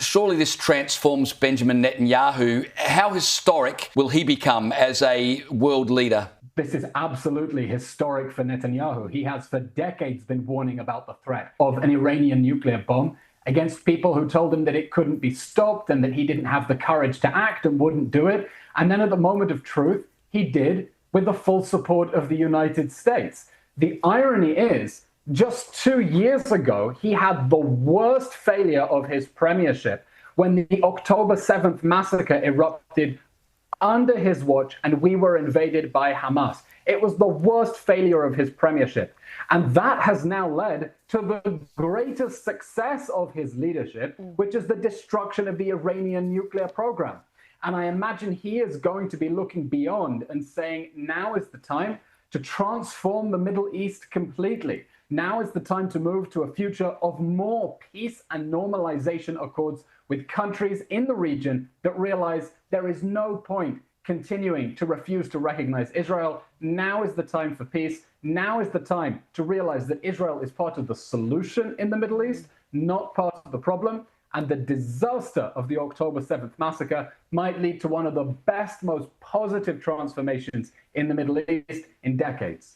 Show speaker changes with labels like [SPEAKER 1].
[SPEAKER 1] surely this transforms Benjamin Netanyahu. How historic will he become as a world leader?
[SPEAKER 2] This is absolutely historic for Netanyahu. He has for decades been warning about the threat of an Iranian nuclear bomb against people who told him that it couldn't be stopped and that he didn't have the courage to act and wouldn't do it. And then at the moment of truth, he did, with the full support of the United States. The irony is, just 2 years ago, he had the worst failure of his premiership when the October 7th massacre erupted under his watch and we were invaded by Hamas. It was the worst failure of his premiership. And that has now led to the greatest success of his leadership, which is the destruction of the Iranian nuclear program. And I imagine he is going to be looking beyond and saying, now is the time to transform the Middle East completely. Now is the time to move to a future of more peace and normalization accords with countries in the region that realize there is no point continuing to refuse to recognize Israel. Now is the time for peace. Now is the time to realize that Israel is part of the solution in the Middle East, not part of the problem. And the disaster of the October 7th massacre might lead to one of the best, most positive transformations in the Middle East in decades.